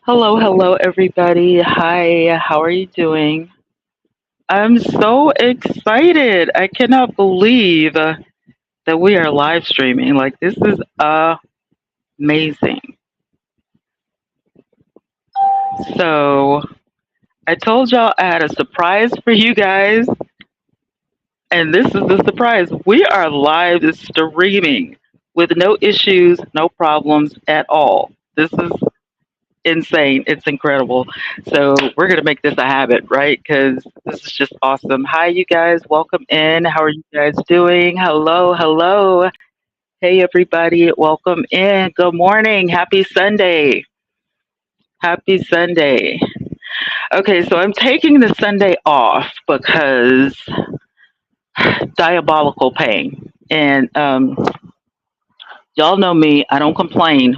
Hello, hello, everybody. Hi, how are you doing? I'm so excited. I cannot believe that we are live streaming. Like, this is amazing. So, I told y'all I had a surprise for you guys, and this is the surprise. We are live streaming with no issues, no problems at all. This is insane. It's incredible. So we're gonna make this a habit, right? Because this is just awesome. Hi, you guys. Welcome in. How are you guys doing? Hello, hello. Hey, everybody. Welcome in. Good morning. Happy Sunday. Happy Sunday. Okay, so I'm taking the Sunday off because diabolical pain. And y'all know me. I don't complain.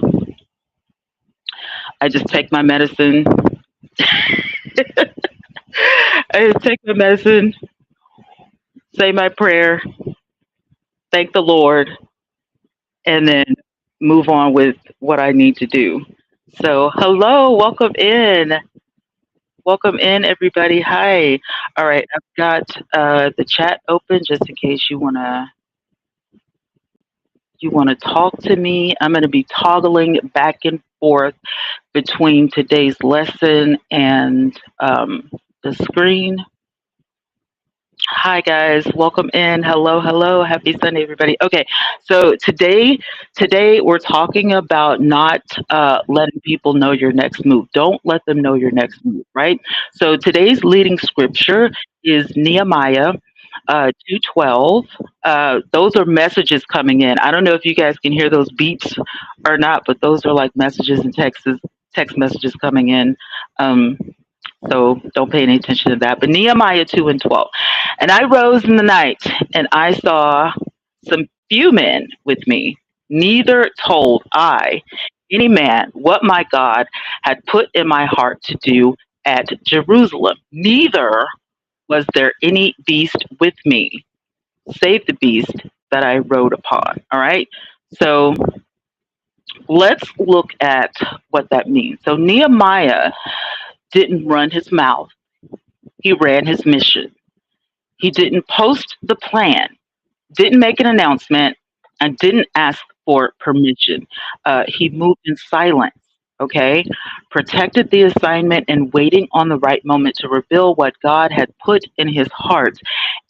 I just take my medicine. I just take my medicine, say my prayer, thank the Lord, and then move on with what I need to do. So, hello, welcome in. Welcome in, everybody. Hi. All right, I've got the chat open just in case you wanna talk to me. I'm going to be toggling back and forth between today's lesson and the screen. Hi guys, welcome in. Hello, hello. Happy Sunday, everybody. Okay, so today we're talking about not letting people know your next move. Don't let them know your next move, right? So today's leading scripture is Nehemiah 2:12. Those are messages coming in. I don't know if you guys can hear those beeps or not, but those are like messages and text messages coming in. Um, so don't pay any attention to that. But Nehemiah 2 and 12. And I rose in the night, and I saw some few men with me. Neither told I any man what my God had put in my heart to do at Jerusalem. Neither was there any beast with me, save the beast that I rode upon. All right. So let's look at what that means. So Nehemiah didn't run his mouth, he ran his mission. He didn't post the plan, didn't make an announcement, and didn't ask for permission. He moved in silence, okay? Protected the assignment and waiting on the right moment to reveal what God had put in his heart.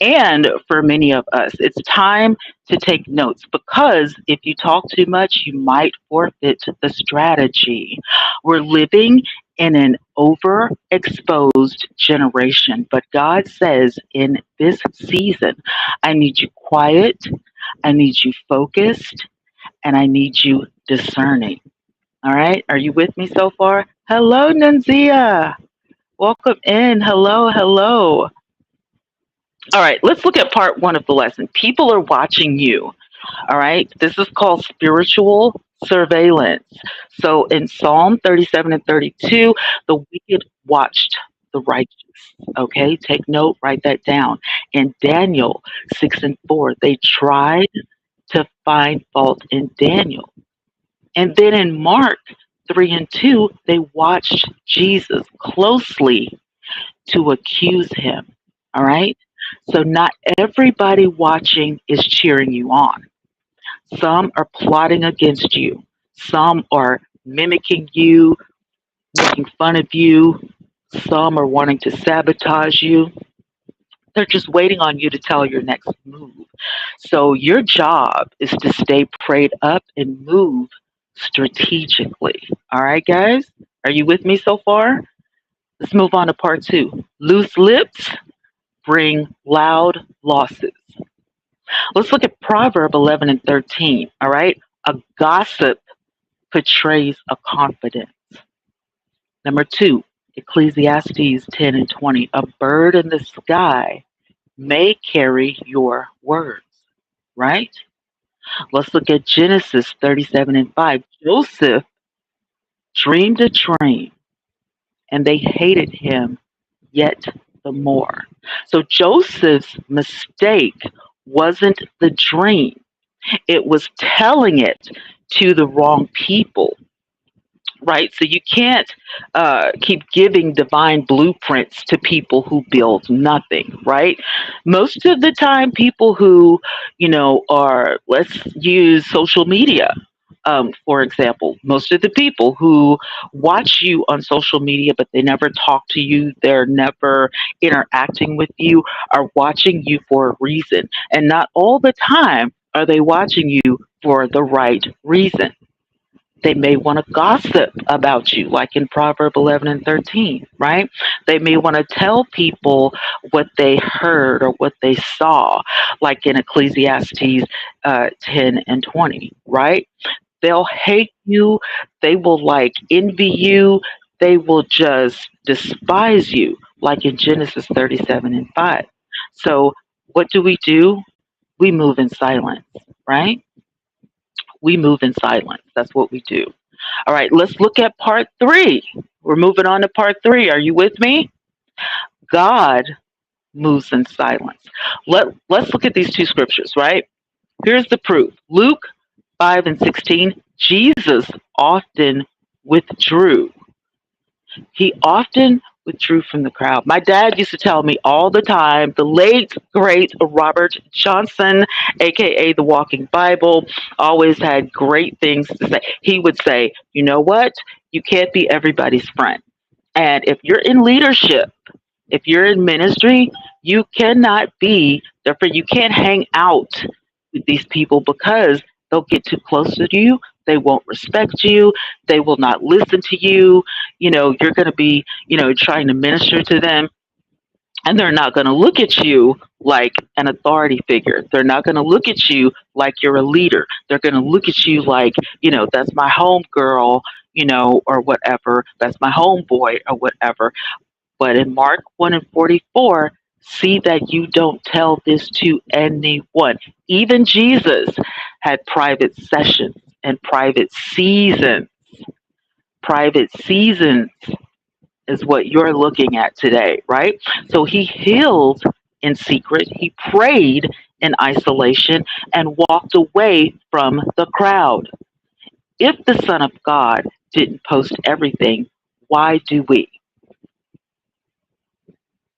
And for many of us, it's time to take notes because if you talk too much, you might forfeit the strategy. We're living in an overexposed generation, but God says in this season, I need you quiet, I need you focused, and I need you discerning. All right. Are you with me so far? Hello, Nanzia. Welcome in. Hello, hello. All right. Let's look at part one of the lesson. People are watching you. All right. This is called spiritual surveillance. So in Psalm 37 and 32, the wicked watched the righteous. Okay. Take note, write that down. In Daniel 6 and 4, they tried to find fault in Daniel. And then in Mark 3 and 2, they watched Jesus closely to accuse him. All right? So not everybody watching is cheering you on. Some are plotting against you. Some are mimicking you, making fun of you. Some are wanting to sabotage you. They're just waiting on you to tell your next move. So your job is to stay prayed up and move strategically. All right, guys? Are you with me so far? Let's move on to part two. Loose lips bring loud losses. Let's look at Proverb 11 and 13. All right? A gossip betrays a confidence. Number two, Ecclesiastes 10 and 20. A bird in the sky may carry your words, right? Let's look at Genesis 37 and 5. Joseph dreamed a dream and they hated him yet the more. So Joseph's mistake wasn't the dream, it was telling it to the wrong people. right? So you can't keep giving divine blueprints to people who build nothing, right? Most of the time, people who, are, let's use social media. For example, most of the people who watch you on social media, but they never talk to you, they're never interacting with you, are watching you for a reason. And not all the time are they watching you for the right reason. They may want to gossip about you, like in Proverb 11 and 13, right? They may want to tell people what they heard or what they saw, like in Ecclesiastes 10 and 20, right? They'll hate you. They will like envy you. They will just despise you, like in Genesis 37 and 5. So, what do? We move in silence, right? We move in silence. That's what we do. All right, let's look at part three. We're moving on to part three. Are you with me? God moves in silence. Let's look at these two scriptures, right? Here's the proof. Luke 5 and 16, Jesus often withdrew. He often withdrew from the crowd. My dad used to tell me all the time, the late, great Robert Johnson, aka the Walking Bible, always had great things to say. He would say, you know what? You can't be everybody's friend. And if you're in leadership, if you're in ministry, you cannot be their friend. You can't hang out with these people because they'll get too close to you. They won't respect you. They will not listen to you. You're going to be, trying to minister to them, and they're not going to look at you like an authority figure. They're not going to look at you like you're a leader. They're going to look at you like, that's my home girl, or whatever. That's my homeboy or whatever. But in Mark 1 and 44, see that you don't tell this to anyone. Even Jesus had private sessions and private seasons. Private seasons is what you're looking at today, right? So he healed in secret, he prayed in isolation, and walked away from the crowd. If the Son of God didn't post everything, why do we?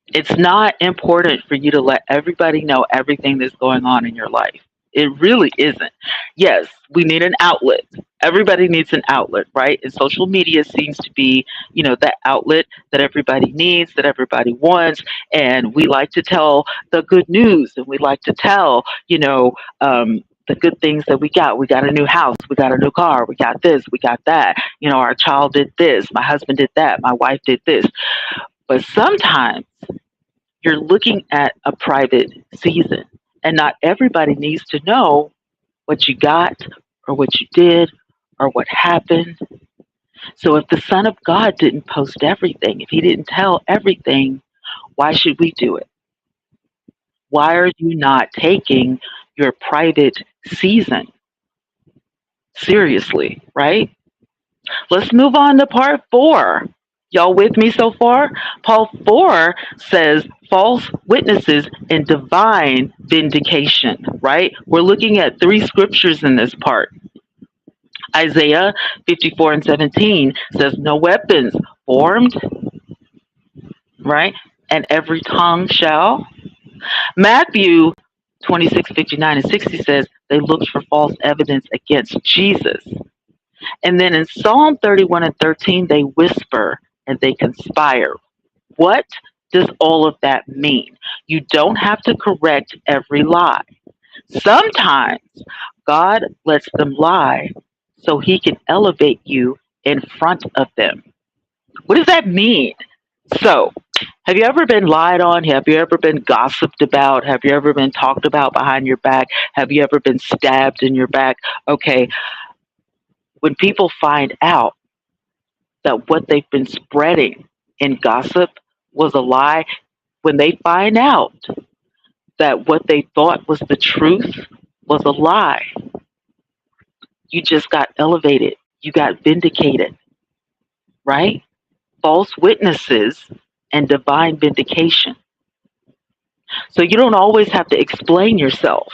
It's not important for you to let everybody know everything that's going on in your life. It really isn't. Yes, we need an outlet. Everybody needs an outlet, right? And social media seems to be, that outlet that everybody needs, that everybody wants. And we like to tell the good news, and we like to tell, the good things that we got. We got a new house. We got a new car. We got this. We got that. Our child did this. My husband did that. My wife did this. But sometimes you're looking at a private season, and not everybody needs to know what you got or what you did or what happened. So if the Son of God didn't post everything, if he didn't tell everything, why should we do it? Why are you not taking your private season seriously, right? Let's move on to part four. Y'all with me so far? Part four says false witnesses and divine vindication, right? We're looking at three scriptures in this part. Isaiah 54 and 17 says, no weapons formed, right? And every tongue shall. Matthew 26:59 and 60 says, they looked for false evidence against Jesus. And then in Psalm 31 and 13, they whisper and they conspire. What does all of that mean? You don't have to correct every lie. Sometimes God lets them lie so he can elevate you in front of them. What does that mean? So, have you ever been lied on? Have you ever been gossiped about? Have you ever been talked about behind your back? Have you ever been stabbed in your back? Okay, when people find out that what they've been spreading in gossip was a lie, when they find out that what they thought was the truth was a lie, you just got elevated. You got vindicated, right? False witnesses and divine vindication. So you don't always have to explain yourself.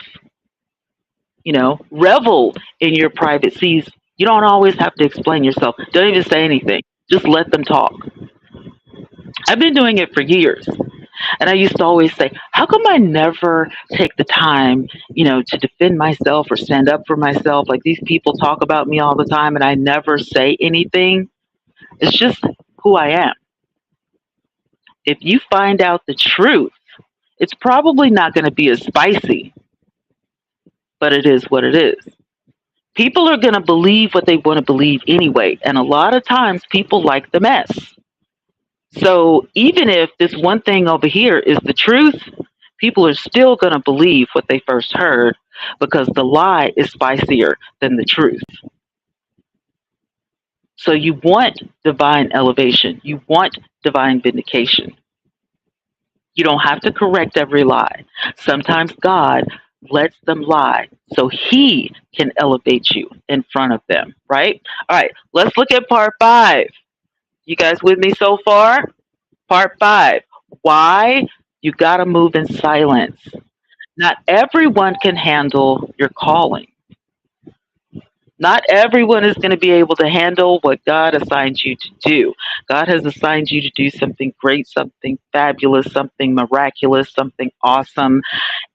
Revel in your private season. You don't always have to explain yourself. Don't even say anything. Just let them talk. I've been doing it for years. And I used to always say, how come I never take the time, to defend myself or stand up for myself? Like these people talk about me all the time and I never say anything. It's just who I am. If you find out the truth, it's probably not going to be as spicy, but it is what it is. People are going to believe what they want to believe anyway. And a lot of times people like the mess. So even if this one thing over here is the truth, people are still going to believe what they first heard because the lie is spicier than the truth. So you want divine elevation, you want divine vindication. You don't have to correct every lie. Sometimes God lets them lie so he can elevate you in front of them, right? All right, let's look at part 5. You guys with me so far? Part 5. Why you got to move in silence. Not everyone can handle your calling. Not everyone is going to be able to handle what God assigned you to do. God has assigned you to do something great, something fabulous, something miraculous, something awesome.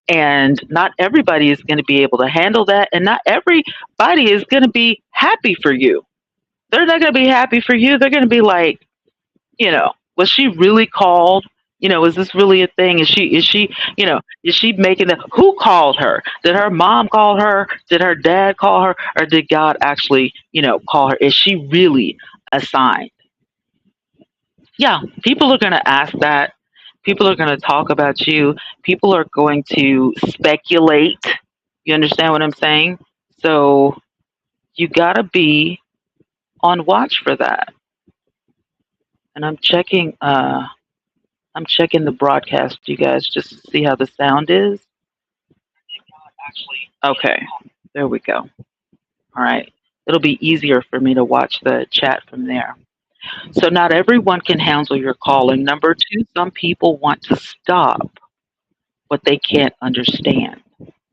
And not everybody is going to be able to handle that. And not everybody is going to be happy for you. They're not going to be happy for you. They're going to be like, was she really called? Is this really a thing? Is she making it? Who called her? Did her mom call her? Did her dad call her? Or did God actually, call her? Is she really assigned? Yeah, people are going to ask that. People are going to talk about you. People are going to speculate. You understand what I'm saying? So you got to be on watch for that. And I'm checking the broadcast, you guys, just to see how the sound is. Okay, there we go. All right. It'll be easier for me to watch the chat from there. So, not everyone can handle your calling. Number 2, some people want to stop what they can't understand,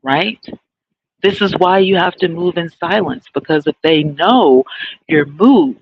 right? This is why you have to move in silence because if they know your moves,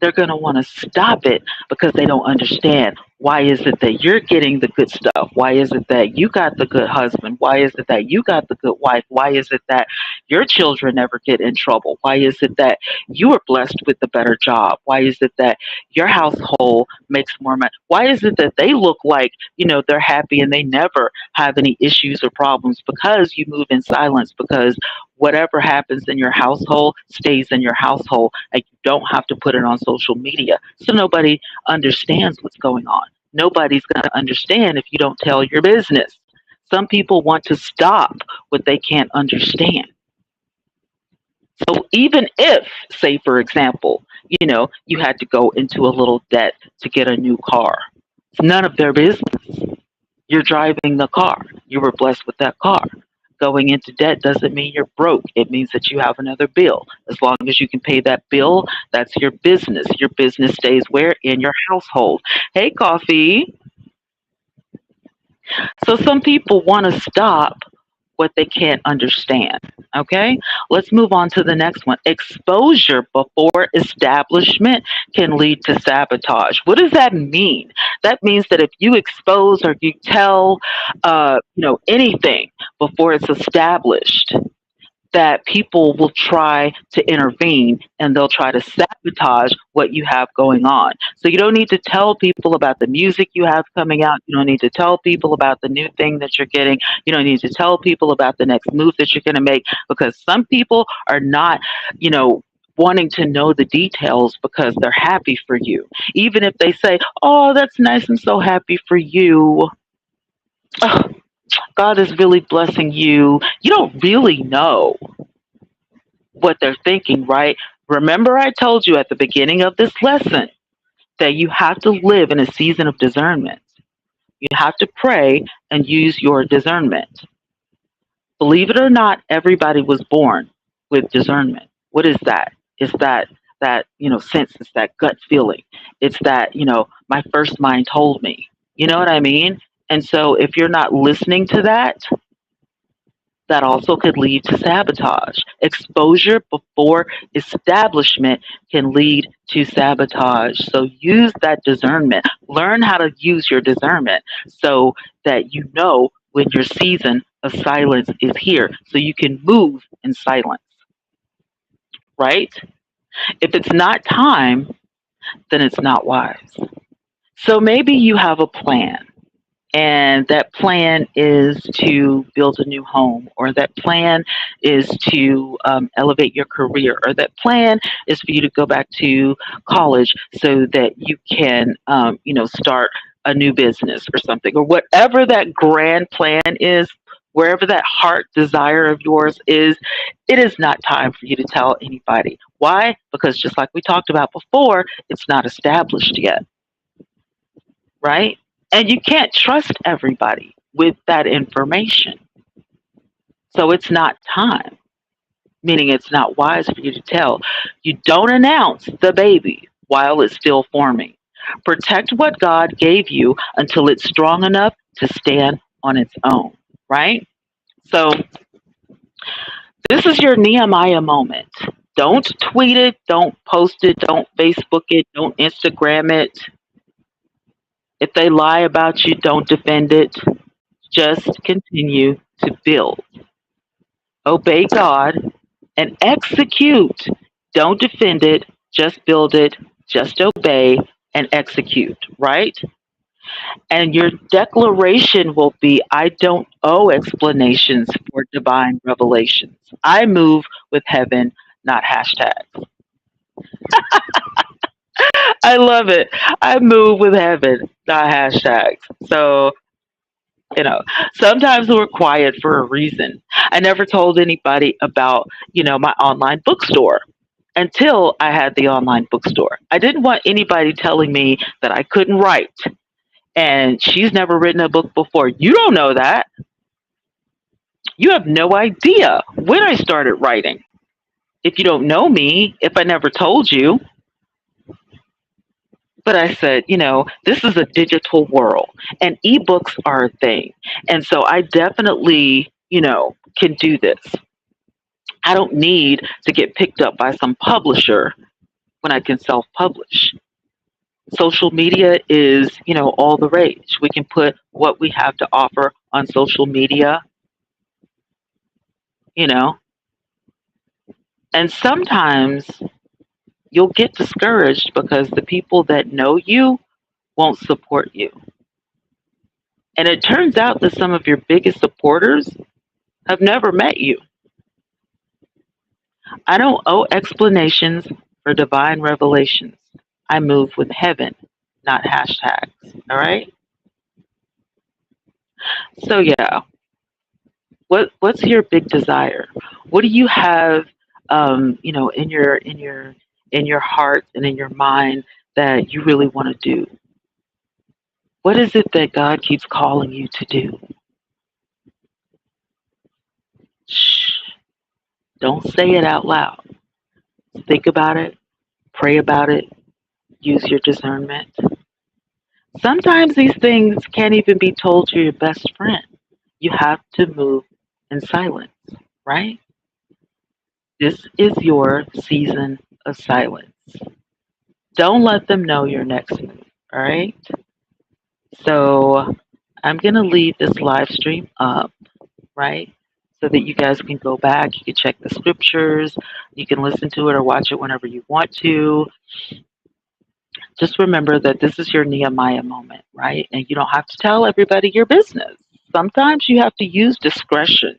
they're going to want to stop it because they don't understand. Why is it that you're getting the good stuff? Why is it that you got the good husband? Why is it that you got the good wife? Why is it that your children never get in trouble? Why is it that you are blessed with a better job? Why is it that your household makes more money? Why is it that they look like, they're happy and they never have any issues or problems? Because you move in silence, because whatever happens in your household stays in your household and you don't have to put it on social media so nobody understands what's going on. Nobody's going to understand if you don't tell your business. Some people want to stop what they can't understand. So even if, say for example, you had to go into a little debt to get a new car, it's none of their business. You're driving the car. You were blessed with that car. Going into debt doesn't mean you're broke. It means that you have another bill. As long as you can pay that bill, that's your business. Your business stays where? In your household. Hey, Coffee. So some people want to stop what they can't understand. Okay, let's move on to the next one. Exposure before establishment can lead to sabotage. What does that mean? That means that if you expose or you tell, anything before it's established, that people will try to intervene and they'll try to sabotage what you have going on. So you don't need to tell people about the music you have coming out. You don't need to tell people about the new thing that you're getting. You don't need to tell people about the next move that you're going to make because some people are not, wanting to know the details because they're happy for you. Even if they say, "Oh, that's nice. I'm so happy for you. Oh, God is really blessing you." You don't really know what they're thinking, right? Remember, I told you at the beginning of this lesson that you have to live in a season of discernment. You have to pray and use your discernment. Believe it or not, everybody was born with discernment. What is that? It's that sense, it's that gut feeling. It's that, my first mind told me. You know what I mean? And so if you're not listening to that, That also could lead to sabotage. Exposure before establishment can lead to sabotage. So use that discernment. Learn how to use your discernment so that you know when your season of silence is here so you can move in silence, right? If it's not time, then it's not wise. So maybe you have a plan, and that plan is to build a new home, or that plan is to elevate your career, or that plan is for you to go back to college so that you can start a new business or something, or whatever that grand plan is. Wherever that heart desire of yours is, it is not time for you to tell anybody. Why? Because just like we talked about before, it's not established yet, right? And you can't trust everybody with that information. So it's not time, meaning it's not wise for you to tell. You don't announce the baby while it's still forming. Protect what God gave you until it's strong enough to stand on its own, right? So this is your Nehemiah moment. Don't tweet it, don't post it, don't Facebook it, don't Instagram it. If they lie about you, don't defend it. Just continue to build. Obey God and execute. Don't defend it, just build it, just obey and execute, right? And your declaration will be I don't owe explanations for divine revelations. I move with heaven, not hashtags. I love it. I move with heaven, not hashtags. So sometimes we're quiet for a reason. I never told anybody about, my online bookstore until I had the online bookstore. I didn't want anybody telling me that I couldn't write. And she's never written a book before. You don't know that. You have no idea when I started writing. If you don't know me, if I never told you, but I said, this is a digital world and ebooks are a thing. And so I definitely, can do this. I don't need to get picked up by some publisher when I can self publish. Social media is, all the rage. We can put what we have to offer on social media, you know, and sometimes you'll get discouraged because the people that know you won't support you. And it turns out that some of your biggest supporters have never met you. I don't owe explanations for divine revelations. I move with heaven, not hashtags. All right. So yeah, what's your big desire? What do you have, in your heart and in your mind that you really want to do? What is it that God keeps calling you to do? Shh, don't say it out loud. Think about it, pray about it, use your discernment. Sometimes these things can't even be told to your best friend. You have to move in silence, right? This is your season of silence. Don't let them know your next move, all right? So I'm going to leave this live stream up, right? So that you guys can go back, you can check the scriptures, you can listen to it or watch it whenever you want to. Just remember that this is your Nehemiah moment, right? And you don't have to tell everybody your business. Sometimes you have to use discretion.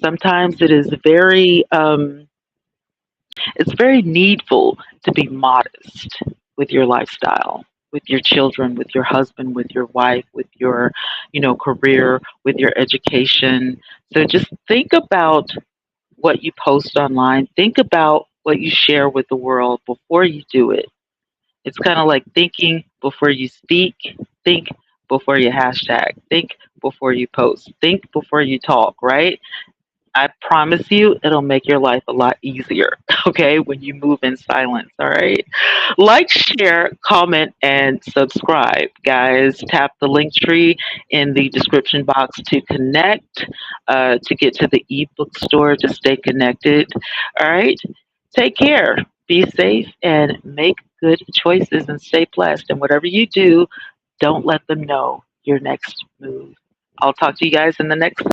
Sometimes it's very needful to be modest with your lifestyle, with your children, with your husband, with your wife, with your, career, with your education. So just think about what you post online. Think about what you share with the world before you do it. It's kind of like thinking before you speak, think before you hashtag, think before you post, think before you talk, right? I promise you, it'll make your life a lot easier, okay, when you move in silence, all right? Like, share, comment, and subscribe, guys. Tap the link tree in the description box to connect, to get to the ebook store to stay connected. All right. Take care. Be safe and make good choices and stay blessed. And whatever you do, don't let them know your next move. I'll talk to you guys in the next